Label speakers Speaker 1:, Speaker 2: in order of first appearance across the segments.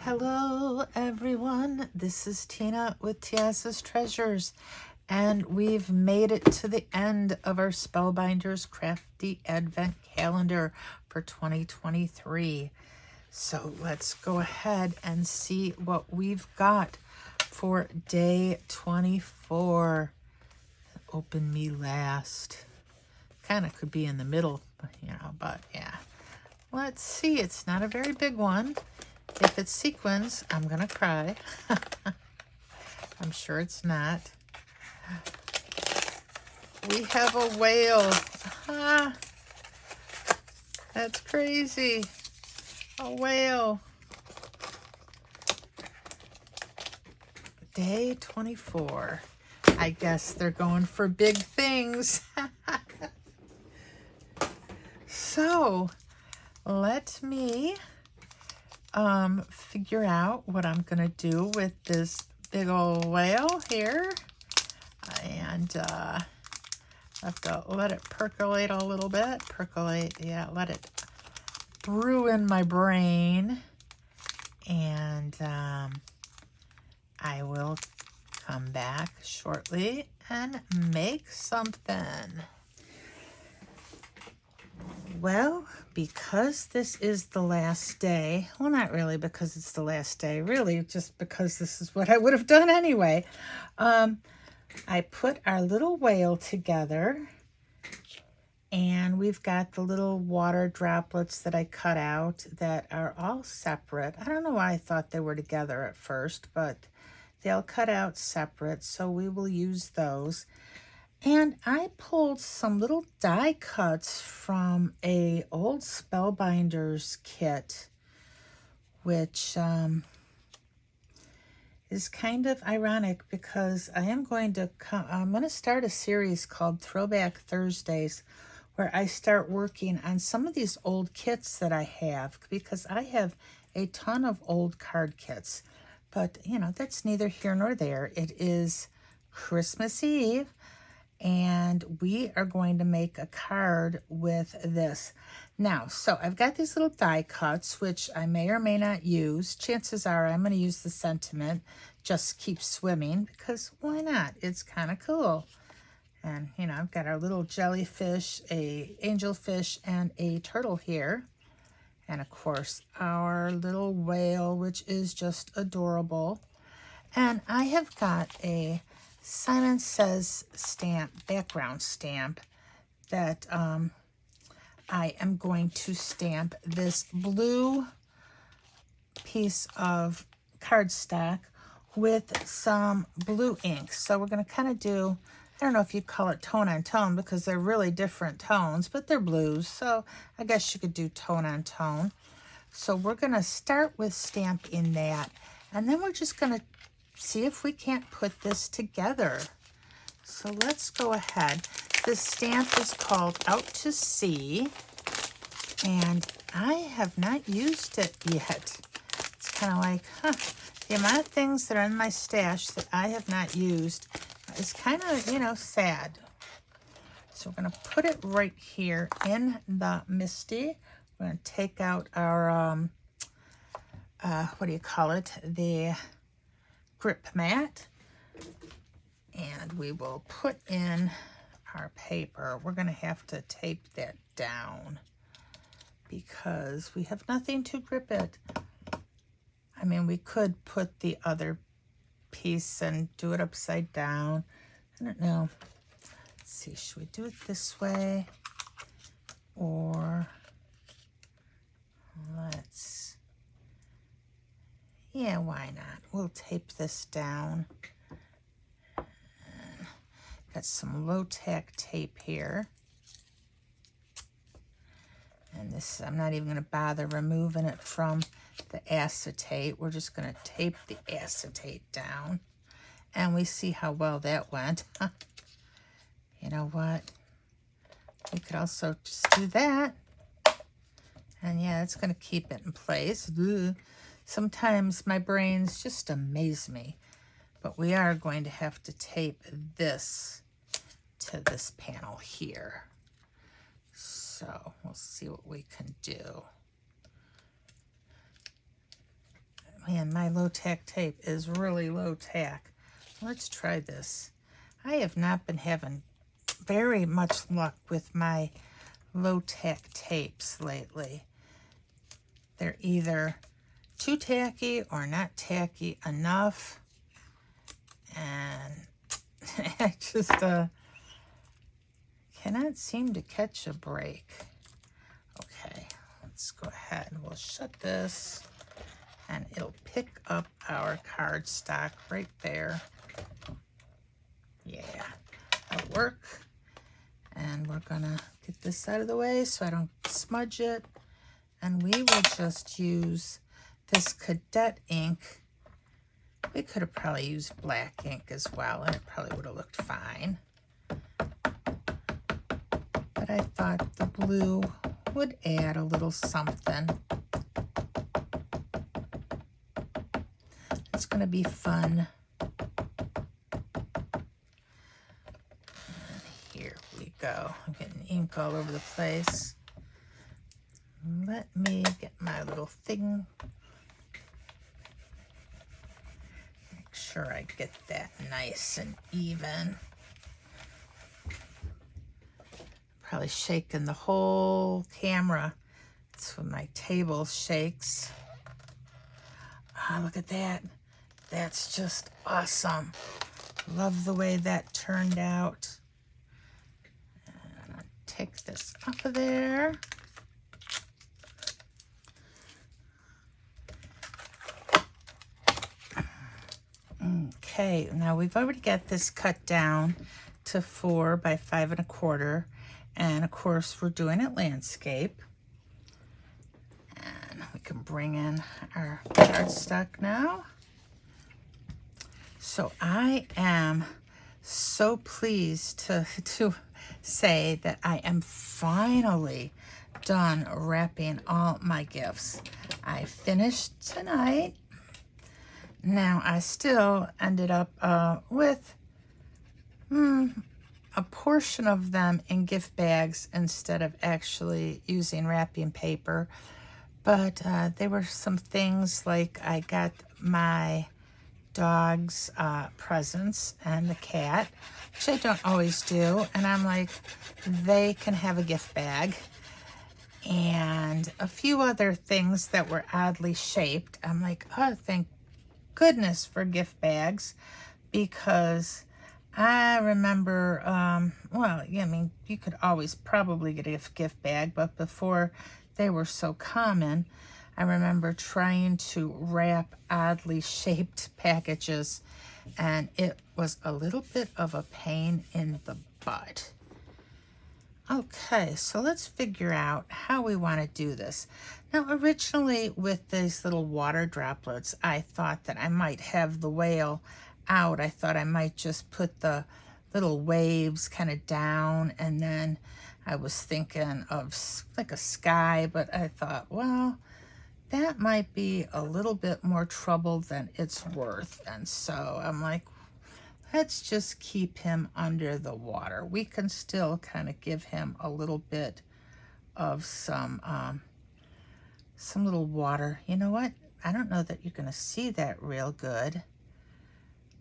Speaker 1: Hello everyone, this is Tina with Tia's Treasures, and we've made it to the end of our Spellbinders Crafty Advent Calendar for 2023. So let's go ahead and see what we've got for day 24. Open me last. Kind of could be in the middle, but yeah. Let's see, it's not a very big one. If it's sequins, I'm gonna cry. I'm sure it's not. We have a whale. Ah, that's crazy. A whale. Day 24. I guess they're going for big things. So, let me figure out what I'm gonna do with this big old whale here, and I have to let it percolate a little bit. Let it brew in my brain, and I will come back shortly and make something. Well, because this is the last day, well, not really because it's the last day, really just because this is what I would have done anyway. I put our little whale together, and we've got the little water droplets that I cut out that are all separate. I don't know why I thought they were together at first, but they'll cut out separate, so we will use those. And I pulled some little die cuts from a old Spellbinders kit, which is kind of ironic because I'm going to start a series called Throwback Thursdays, where I start working on some of these old kits that I have, because I have a ton of old card kits. But, that's neither here nor there. It is Christmas Eve, and we are going to make a card with this. Now, so I've got these little die cuts, which I may or may not use. Chances are I'm going to use the sentiment, just keep swimming, because why not? It's kind of cool. And, I've got our little jellyfish, a angelfish, and a turtle here. And, of course, our little whale, which is just adorable. And I have got a Simon Says stamp, background stamp, that I am going to stamp this blue piece of cardstock with some blue ink. So we're going to kind of do, I don't know if you call it tone on tone, because they're really different tones, but they're blues, so I guess you could do tone on tone. So we're going to start with stamping that, and then we're just going to see if we can't put this together. So let's go ahead. This stamp is called Out to Sea, and I have not used it yet. It's kind of like, the amount of things that are in my stash that I have not used is kind of, sad. So we're going to put it right here in the Misty. We're going to take out our, the grip mat, and we will put in our paper. We're going to have to tape that down because we have nothing to grip it. I mean, we could put the other piece and do it upside down. I don't know. Let's see, should we do it this way? Or yeah, why not? We'll tape this down. Got some low-tack tape here. And this, I'm not even going to bother removing it from the acetate. We're just going to tape the acetate down. And we see how well that went. You know what? We could also just do that. And yeah, it's going to keep it in place. Ugh. Sometimes my brains just amaze me. But we are going to have to tape this to this panel here. So we'll see what we can do. Man, my low-tack tape is really low-tack. Let's try this. I have not been having very much luck with my low-tack tapes lately. They're either too tacky or not tacky enough. And I just cannot seem to catch a break. Okay, let's go ahead and we'll shut this. And it'll pick up our cardstock right there. Yeah, that'll work. And we're gonna get this out of the way so I don't smudge it. And we will just use this cadet ink. We could have probably used black ink as well, and it probably would have looked fine. But I thought the blue would add a little something. It's going to be fun. And here we go. I'm getting ink all over the place. Let me get my little thing. Make sure I get that nice and even. Probably shaking the whole camera. That's when my table shakes. Ah, look at that. That's just awesome. Love the way that turned out. And I'll take this off of there. Okay, now we've already got this cut down to 4 by 5 1/4. And of course, we're doing it landscape. And we can bring in our cardstock now. So I am so pleased to say that I am finally done wrapping all my gifts. I finished tonight. Now I still ended up with a portion of them in gift bags instead of actually using wrapping paper. But there were some things like I got my dog's presents and the cat, which I don't always do. And I'm like, they can have a gift bag. And a few other things that were oddly shaped. I'm like, oh, thank goodness for gift bags, because I remember, well, yeah, I mean, you could always probably get a gift bag, but before they were so common, I remember trying to wrap oddly shaped packages, and it was a little bit of a pain in the butt. Okay, so let's figure out how we want to do this. Now, originally with these little water droplets, I thought that I might have the whale out. I thought I might just put the little waves kind of down, and then I was thinking of like a sky, but I thought, well, that might be a little bit more trouble than it's worth. And so I'm like, let's just keep him under the water. We can still kind of give him a little bit of some little water. You know what? I don't know that you're going to see that real good.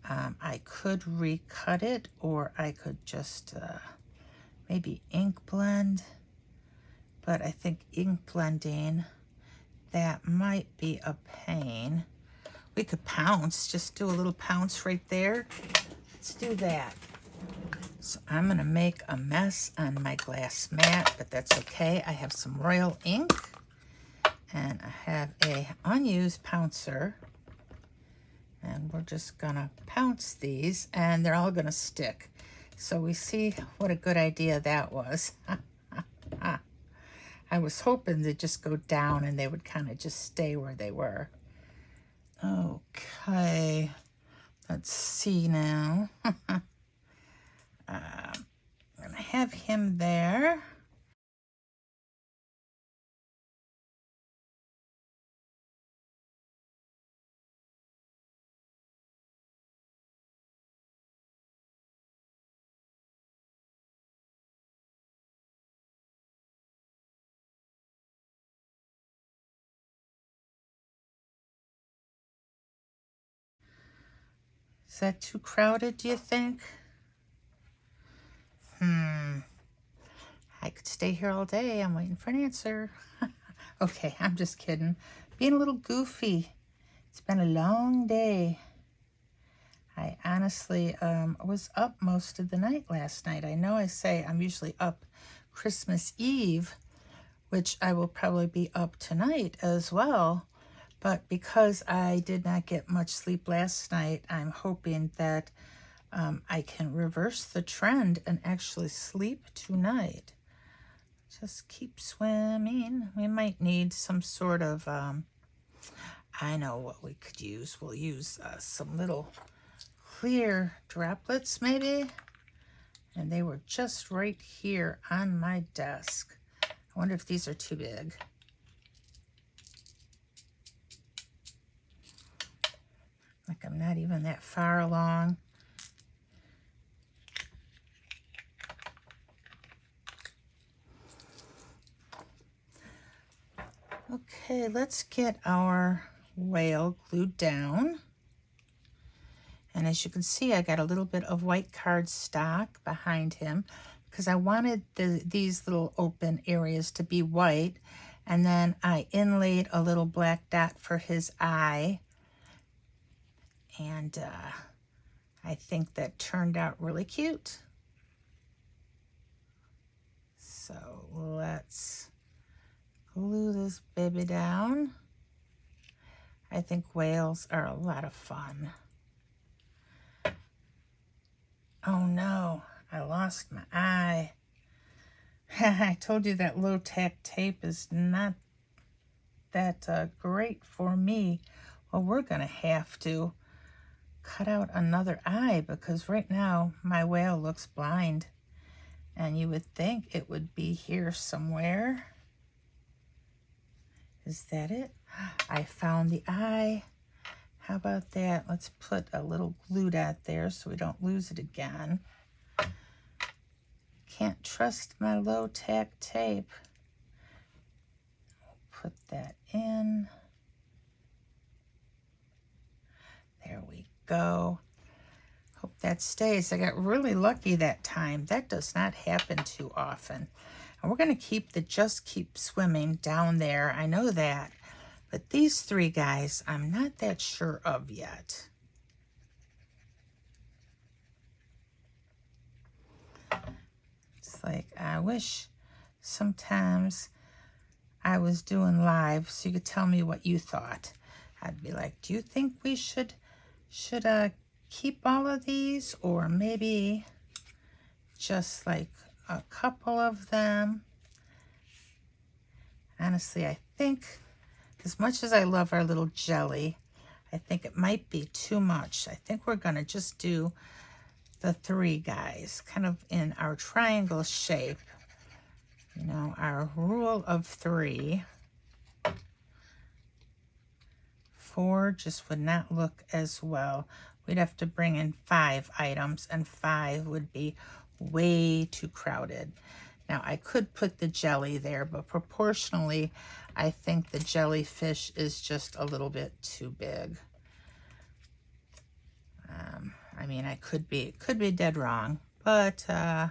Speaker 1: I could recut it, or I could just maybe ink blend. But I think ink blending, that might be a pain. We could pounce, just do a little pounce right there. Let's do that. So I'm gonna make a mess on my glass mat, but that's okay. I have some royal ink, and I have a unused pouncer, and we're just gonna pounce these, and they're all gonna stick. So we see what a good idea that was. I was hoping they'd just go down and they would kind of just stay where they were. Okay, let's see now. I'm gonna have him there. that too crowded, do you think? I could stay here all day. I'm waiting for an answer. Okay, I'm just kidding. Being a little goofy. It's been a long day. I honestly was up most of the night last night. I know I say I'm usually up Christmas Eve, which I will probably be up tonight as well. But because I did not get much sleep last night, I'm hoping that I can reverse the trend and actually sleep tonight. Just keep swimming. We might need some sort of, I know what we could use. We'll use some little clear droplets maybe. And they were just right here on my desk. I wonder if these are too big. Like I'm not even that far along. Okay, let's get our whale glued down. And as you can see, I got a little bit of white cardstock behind him because I wanted these little open areas to be white. And then I inlaid a little black dot for his eye. And I think that turned out really cute. So let's glue this baby down. I think whales are a lot of fun. Oh no, I lost my eye. I told you that low-tack tape is not that great for me. Well, we're gonna have to cut out another eye because right now my whale looks blind. And you would think it would be here somewhere. Is that it? I found the eye. How about that? Let's put a little glue dot there so we don't lose it again. Can't trust my low-tack tape. Put that in. There we go. Hope that stays. I got really lucky that time. That does not happen too often. And we're going to keep the Just Keep Swimming down there. I know that. But these three guys, I'm not that sure of yet. It's like, I wish sometimes I was doing live so you could tell me what you thought. I'd be like, do you think we should keep all of these, or maybe just like a couple of them? Honestly, I think as much as I love our little jelly, I think it might be too much. I think we're gonna just do the three guys kind of in our triangle shape. You know, our rule of three. 4 just would not look as well. We'd have to bring in 5 items, and 5 would be way too crowded. Now, I could put the jelly there, but proportionally, I think the jellyfish is just a little bit too big. I mean, I could be dead wrong, but I'm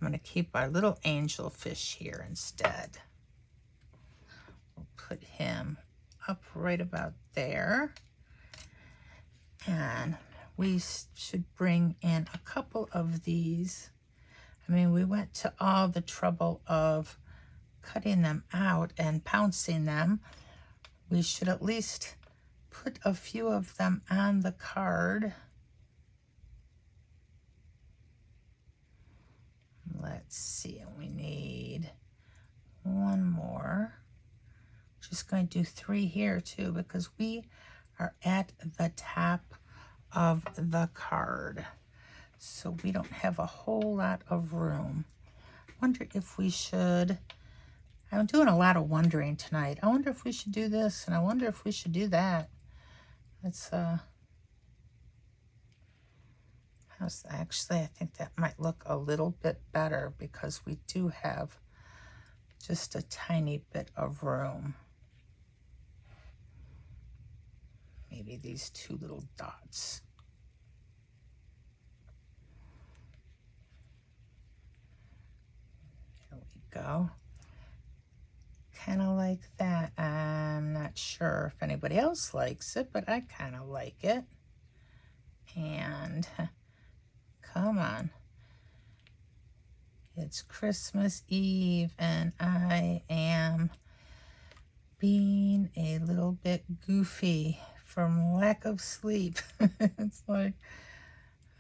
Speaker 1: going to keep our little angelfish here instead. We'll put him up right about there. And we should bring in a couple of these. I mean, we went to all the trouble of cutting them out and pouncing them. We should at least put a few of them on the card. Let's see, we need one more. Just going to do 3 here too, because we are at the top of the card. So we don't have a whole lot of room. I wonder if we should, I'm doing a lot of wondering tonight. I wonder if we should do this, and I wonder if we should do that. Let's, actually, I think that might look a little bit better because we do have just a tiny bit of room. Maybe these 2 little dots. go. Kind of like that. I'm not sure if anybody else likes it, but I kind of like it. And come on. It's Christmas Eve and I am being a little bit goofy from lack of sleep. It's like,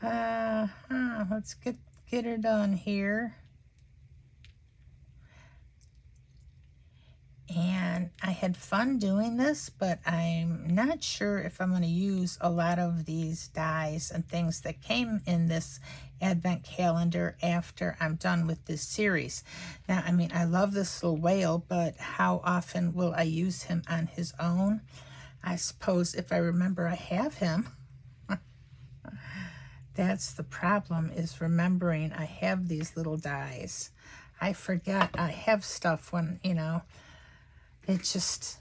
Speaker 1: let's get her done here. And I had fun doing this, but I'm not sure if I'm going to use a lot of these dies and things that came in this advent calendar after I'm done with this series. Now, I mean, I love this little whale, but how often will I use him on his own? I suppose if I remember I have him. That's the problem, is remembering I have these little dies. I forget I have stuff when, you know, it just,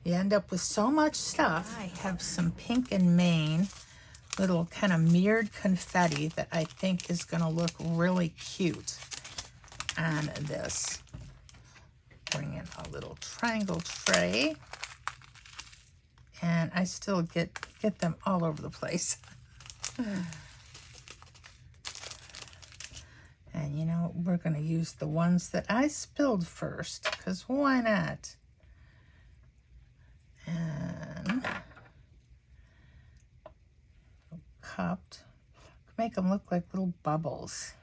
Speaker 1: you end up with so much stuff. I have some Pink and Main little kind of mirrored confetti that I think is going to look really cute on this. Bring in a little triangle tray. And I still get them all over the place. And you know, we're going to use the ones that I spilled first, because why not? And cupped. Make them look like little bubbles.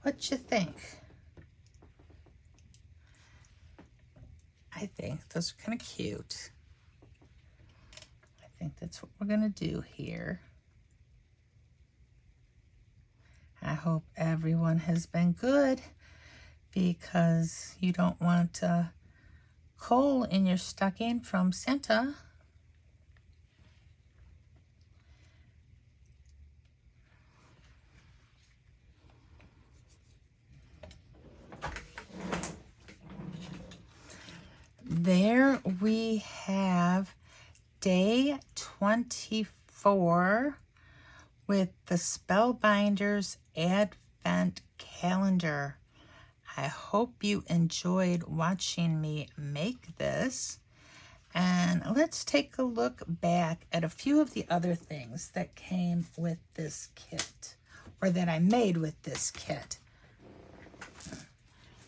Speaker 1: What you think? I think those are kind of cute. I think that's what we're going to do here. I hope everyone has been good, because you don't want coal in your stocking from Santa. There we have day 24 with the Spellbinders Advent Calendar. I hope you enjoyed watching me make this. And let's take a look back at a few of the other things that came with this kit, or that I made with this kit.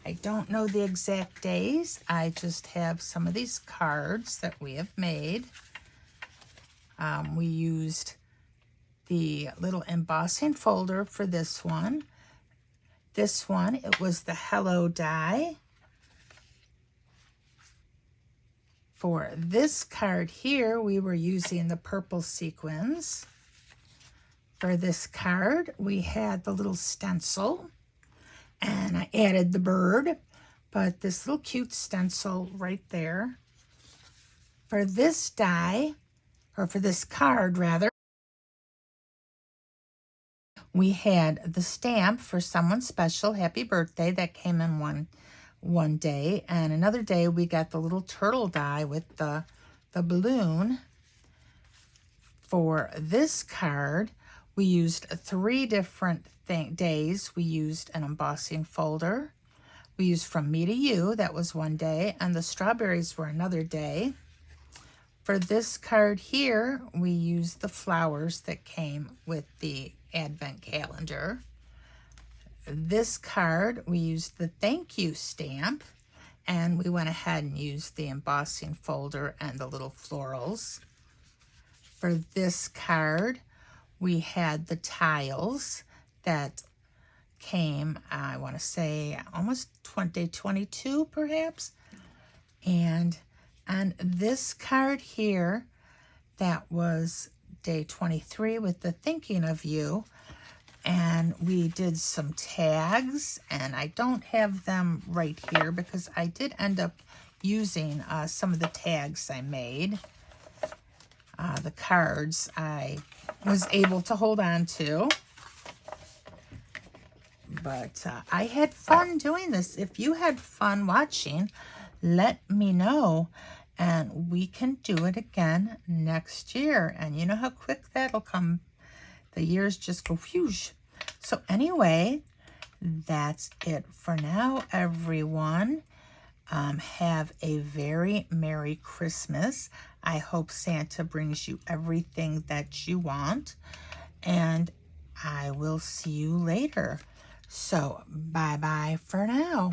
Speaker 1: I don't know the exact days. I just have some of these cards that we have made. We used the little embossing folder for this one. This one, it was the Hello die. For this card here, we were using the purple sequins. For this card, we had the little stencil. And I added the bird, but this little cute stencil right there. For this die, or for this card rather, we had the stamp for someone special, happy birthday, that came in one day. And another day we got the little turtle die with the balloon. For this card, we used 3 different days. We used an embossing folder. We used From Me to You, that was one day, and the strawberries were another day. For this card here, we used the flowers that came with the Advent calendar. This card, we used the thank you stamp, and we went ahead and used the embossing folder and the little florals. For this card, we had the tiles that came, I want to say, almost 2022 perhaps. And on this card here, that was day 23 with the thinking of you. And we did some tags, and I don't have them right here because I did end up using some of the tags I made. The cards I was able to hold on to. But I had fun doing this. If you had fun watching, let me know. And we can do it again next year. And you know how quick that'll come. The years just go whoosh. So anyway, that's it for now, everyone. Have a very Merry Christmas. I hope Santa brings you everything that you want. And I will see you later. So bye-bye for now.